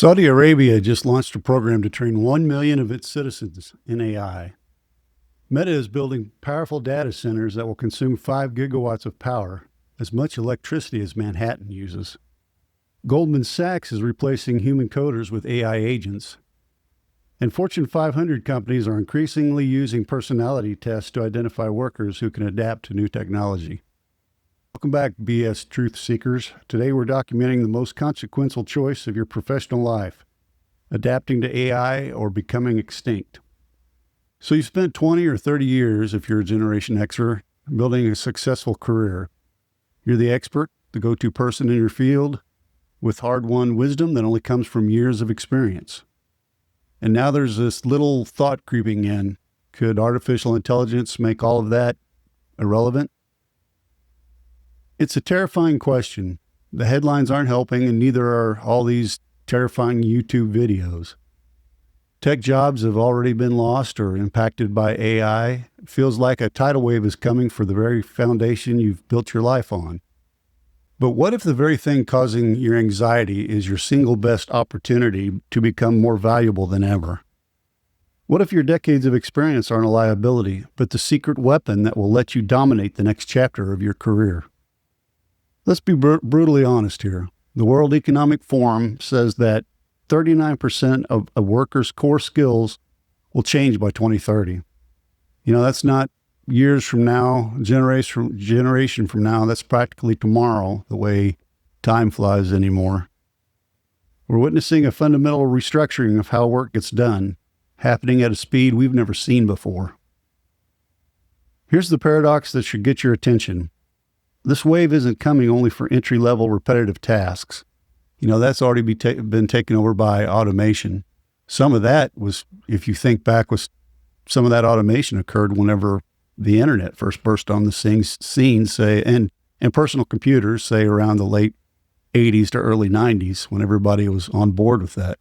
Saudi Arabia just launched a program to train 1 million of its citizens in AI. Meta is building powerful data centers that will consume 5 gigawatts of power, as much electricity as Manhattan uses. Goldman Sachs is replacing human coders with AI agents. And Fortune 500 companies are increasingly using personality tests to identify workers who can adapt to new technology. Welcome back, BS Truth Seekers. Today we're documenting the most consequential choice of your professional life: adapting to AI or becoming extinct. So you spent 20 or 30 years, if you're a Generation Xer, building a successful career. You're the expert, the go-to person in your field, with hard-won wisdom that only comes from years of experience. And now there's this little thought creeping in. Could artificial intelligence make all of that irrelevant? It's a terrifying question. The headlines aren't helping, and neither are all these terrifying YouTube videos. Tech jobs have already been lost or impacted by AI. It feels like a tidal wave is coming for the very foundation you've built your life on. But what if the very thing causing your anxiety is your single best opportunity to become more valuable than ever? What if your decades of experience aren't a liability, but the secret weapon that will let you dominate the next chapter of your career? Let's be brutally honest here. The World Economic Forum says that 39% of a worker's core skills will change by 2030. That's not years from now, generation from now. That's practically tomorrow, the way time flies anymore. We're witnessing a fundamental restructuring of how work gets done, happening at a speed we've never seen before. Here's the paradox that should get your attention. This wave isn't coming only for entry-level repetitive tasks. That's already been taken over by automation. Some of that was, if you think back, some of that automation occurred whenever the internet first burst on the scene, say, and personal computers, say around the late 80s to early 90s, when everybody was on board with that.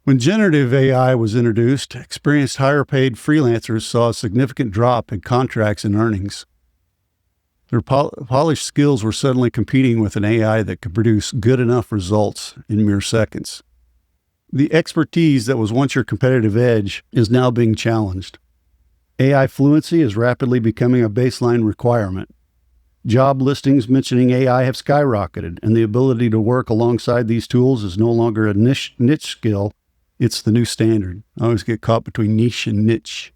When generative AI was introduced, experienced higher-paid freelancers saw a significant drop in contracts and earnings. Their polished skills were suddenly competing with an AI that could produce good enough results in mere seconds. The expertise that was once your competitive edge is now being challenged. AI fluency is rapidly becoming a baseline requirement. Job listings mentioning AI have skyrocketed, and the ability to work alongside these tools is no longer a niche skill. It's the new standard. I always get caught between niche and niche.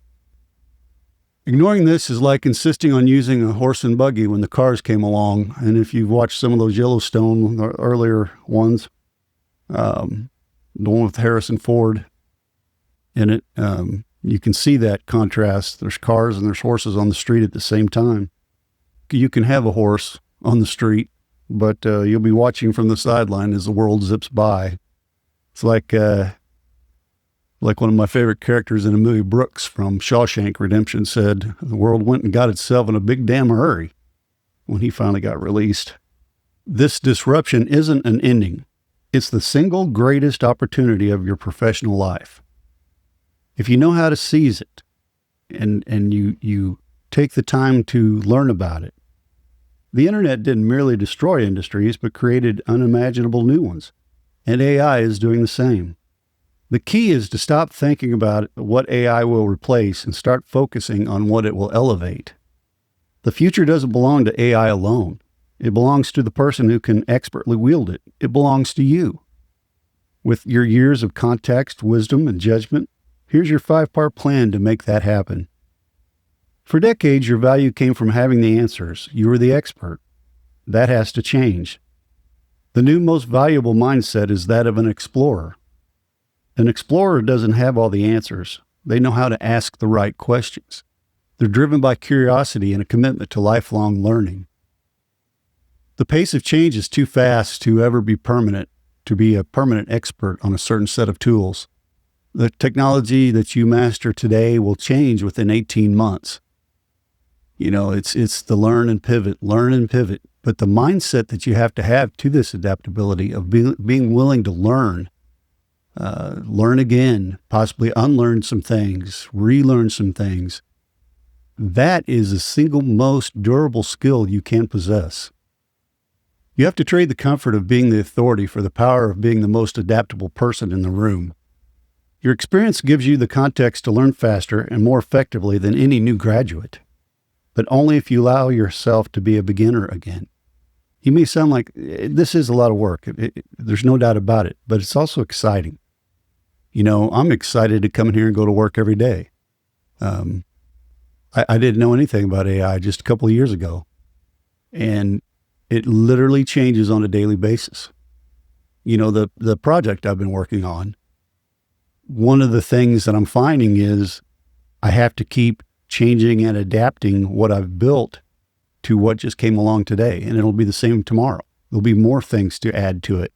Ignoring this is like insisting on using a horse and buggy when the cars came along. And if you've watched some of those Yellowstone, the earlier ones, the one with Harrison Ford in it, you can see that contrast. There's cars and there's horses on the street at the same time. You can have a horse on the street, but you'll be watching from the sideline as the world zips by. It's like one of my favorite characters in the movie, Brooks from Shawshank Redemption, said, the world went and got itself in a big damn hurry when he finally got released. This disruption isn't an ending. It's the single greatest opportunity of your professional life. If you know how to seize it and you take the time to learn about it. The internet didn't merely destroy industries, but created unimaginable new ones. And AI is doing the same. The key is to stop thinking about what AI will replace and start focusing on what it will elevate. The future doesn't belong to AI alone. It belongs to the person who can expertly wield it. It belongs to you. With your years of context, wisdom, and judgment, here's your 5-part plan to make that happen. For decades, your value came from having the answers. You were the expert. That has to change. The new most valuable mindset is that of an explorer. An explorer doesn't have all the answers. They know how to ask the right questions. They're driven by curiosity and a commitment to lifelong learning. The pace of change is too fast to ever be permanent, to be a permanent expert on a certain set of tools. The technology that you master today will change within 18 months. It's the learn and pivot. But the mindset that you have to this adaptability of being willing to learn again, possibly unlearn some things, relearn some things. That is the single most durable skill you can possess. You have to trade the comfort of being the authority for the power of being the most adaptable person in the room. Your experience gives you the context to learn faster and more effectively than any new graduate, but only if you allow yourself to be a beginner again. You may sound like this is a lot of work. There's no doubt about it, but it's also exciting. I'm excited to come in here and go to work every day. I didn't know anything about AI just a couple of years ago, and it literally changes on a daily basis. The project I've been working on, one of the things that I'm finding is I have to keep changing and adapting what I've built to what just came along today, and it'll be the same tomorrow. There'll be more things to add to it.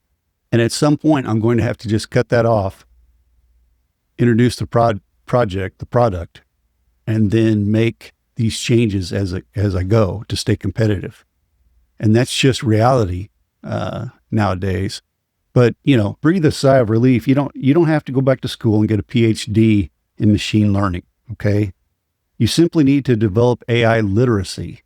And at some point, I'm going to have to just cut that off, introduce the product, and then make these changes as I go to stay competitive. And that's just reality nowadays. But, breathe a sigh of relief. You don't have to go back to school and get a PhD in machine learning, okay? You simply need to develop AI literacy.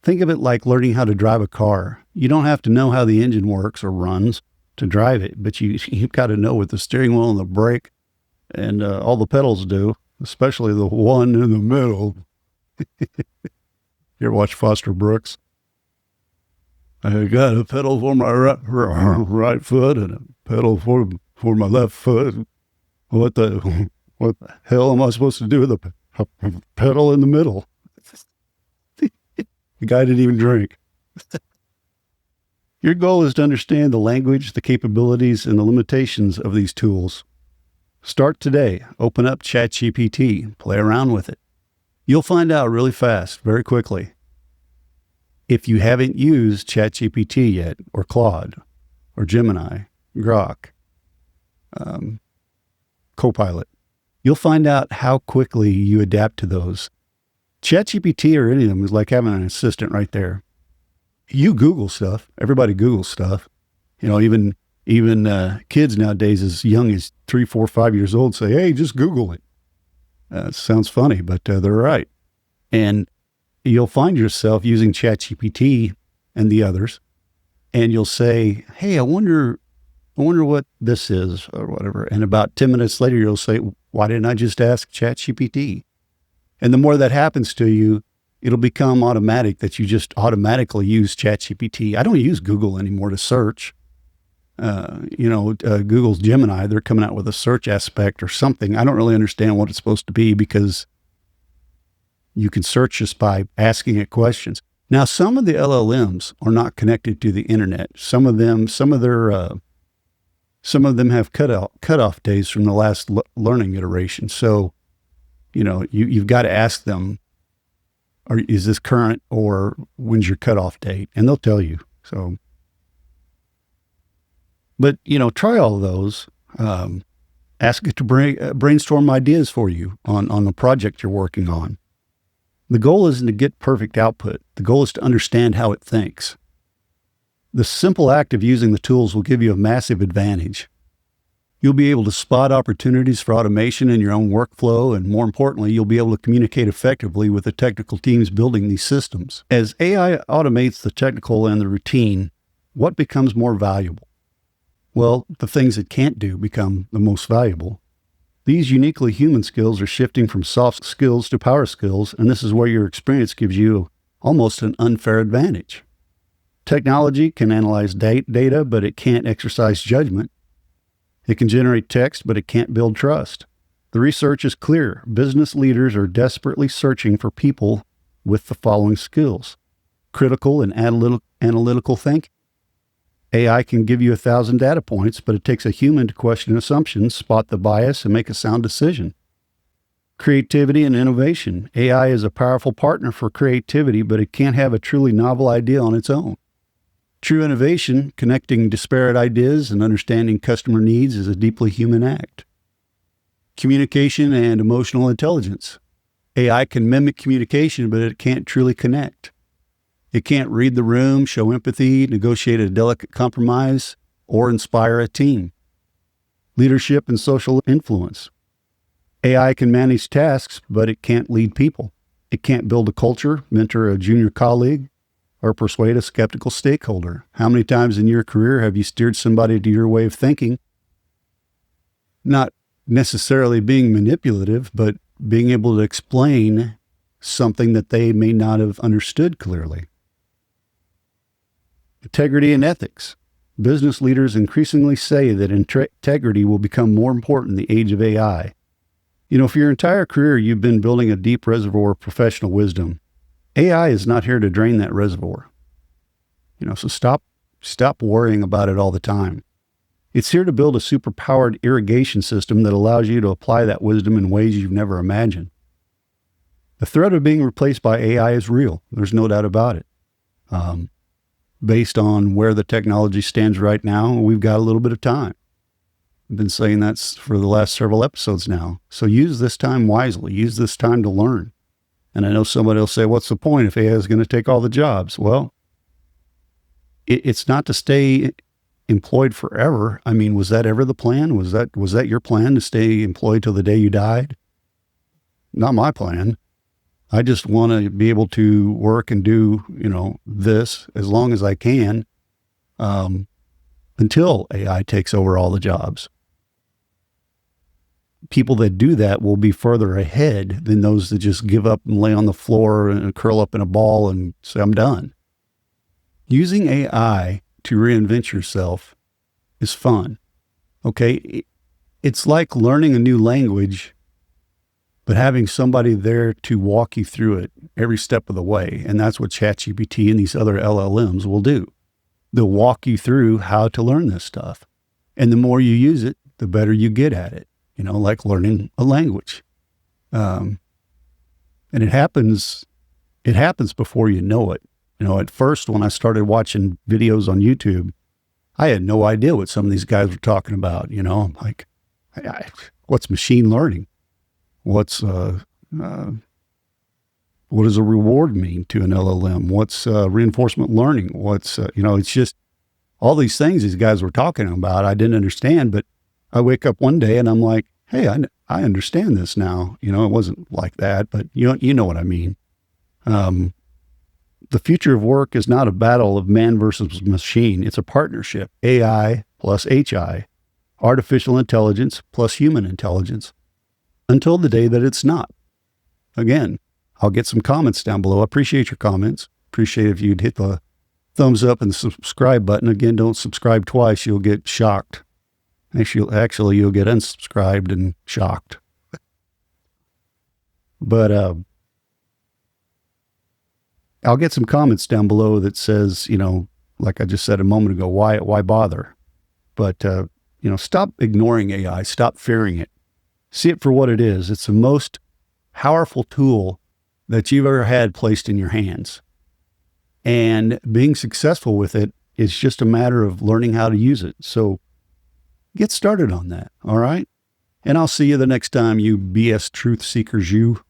Think of it like learning how to drive a car. You don't have to know how the engine works or runs to drive it, but you've got to know what the steering wheel and the brake and all the pedals do, especially the one in the middle. You ever watch Foster Brooks? I got a pedal for my right foot and a pedal for my left foot. What the hell am I supposed to do with a pedal in the middle? The guy didn't even drink. Your goal is to understand the language, the capabilities, and the limitations of these tools. Start today. Open up ChatGPT. Play around with it. You'll find out really fast, very quickly. If you haven't used ChatGPT yet, or Claude, or Gemini, Grok, Copilot, you'll find out how quickly you adapt to those. ChatGPT or any of them is like having an assistant right there. You Google stuff. Everybody Googles stuff. Even kids nowadays as young as 3, 4, 5 years old say, hey, just Google it. Sounds funny, but they're right. And you'll find yourself using ChatGPT and the others, and you'll say, hey, I wonder what this is or whatever. And about 10 minutes later, you'll say, why didn't I just ask ChatGPT? And the more that happens to you, it'll become automatic that you just automatically use ChatGPT. I don't use Google anymore to search. Google's Gemini, they're coming out with a search aspect or something. I don't really understand what it's supposed to be because you can search just by asking it questions. Now, some of the LLMs are not connected to the internet. Some of them have cutoff days from the last learning iteration. So, you've got to ask them, is this current or when's your cutoff date? And they'll tell you. So, but, try all of those. Ask it to brainstorm ideas for you on the project you're working on. The goal isn't to get perfect output. The goal is to understand how it thinks. The simple act of using the tools will give you a massive advantage. You'll be able to spot opportunities for automation in your own workflow, and more importantly, you'll be able to communicate effectively with the technical teams building these systems. As AI automates the technical and the routine, what becomes more valuable? Well, the things it can't do become the most valuable. These uniquely human skills are shifting from soft skills to power skills, and this is where your experience gives you almost an unfair advantage. Technology can analyze data, but it can't exercise judgment. It can generate text, but it can't build trust. The research is clear. Business leaders are desperately searching for people with the following skills: critical and analytical thinking. AI can give you 1,000 data points, but it takes a human to question assumptions, spot the bias, and make a sound decision. Creativity and innovation. AI is a powerful partner for creativity, but it can't have a truly novel idea on its own. True innovation, connecting disparate ideas and understanding customer needs, is a deeply human act. Communication and emotional intelligence. AI can mimic communication, but it can't truly connect. It can't read the room, show empathy, negotiate a delicate compromise, or inspire a team. Leadership and social influence. AI can manage tasks, but it can't lead people. It can't build a culture, mentor a junior colleague, or persuade a skeptical stakeholder? How many times in your career have you steered somebody to your way of thinking? Not necessarily being manipulative, but being able to explain something that they may not have understood clearly. Integrity and ethics. Business leaders increasingly say that integrity will become more important in the age of AI. For your entire career, you've been building a deep reservoir of professional wisdom. AI is not here to drain that reservoir. So stop worrying about it all the time. It's here to build a superpowered irrigation system that allows you to apply that wisdom in ways you've never imagined. The threat of being replaced by AI is real. There's no doubt about it. Based on where the technology stands right now, we've got a little bit of time. I've been saying that for the last several episodes now. So use this time wisely. Use this time to learn. And I know somebody will say, what's the point if AI is going to take all the jobs? Well, it's not to stay employed forever. I mean, was that ever the plan? Was that your plan, to stay employed till the day you died? Not my plan. I just want to be able to work and do, this as long as I can, until AI takes over all the jobs. People that do that will be further ahead than those that just give up and lay on the floor and curl up in a ball and say, I'm done. Using AI to reinvent yourself is fun. Okay. It's like learning a new language, but having somebody there to walk you through it every step of the way. And that's what ChatGPT and these other LLMs will do. They'll walk you through how to learn this stuff. And the more you use it, the better you get at it, like learning a language. And it happens before you know it. At first, when I started watching videos on YouTube, I had no idea what some of these guys were talking about. I'm like, what's machine learning? What does a reward mean to an LLM? What's reinforcement learning? It's just all these things these guys were talking about. I didn't understand, but I wake up one day and I'm like, hey, I understand this now. It wasn't like that, but you know what I mean. The future of work is not a battle of man versus machine. It's a partnership. AI plus HI, artificial intelligence plus human intelligence, until the day that it's not. Again, I'll get some comments down below. I appreciate your comments. Appreciate if you'd hit the thumbs up and the subscribe button. Again, don't subscribe twice. You'll get shocked. Actually, you'll get unsubscribed and shocked. But I'll get some comments down below that says, like I just said a moment ago, why bother? But, stop ignoring AI. Stop fearing it. See it for what it is. It's the most powerful tool that you've ever had placed in your hands. And being successful with it is just a matter of learning how to use it. So get started on that, all right? And I'll see you the next time, you BS truth seekers, you.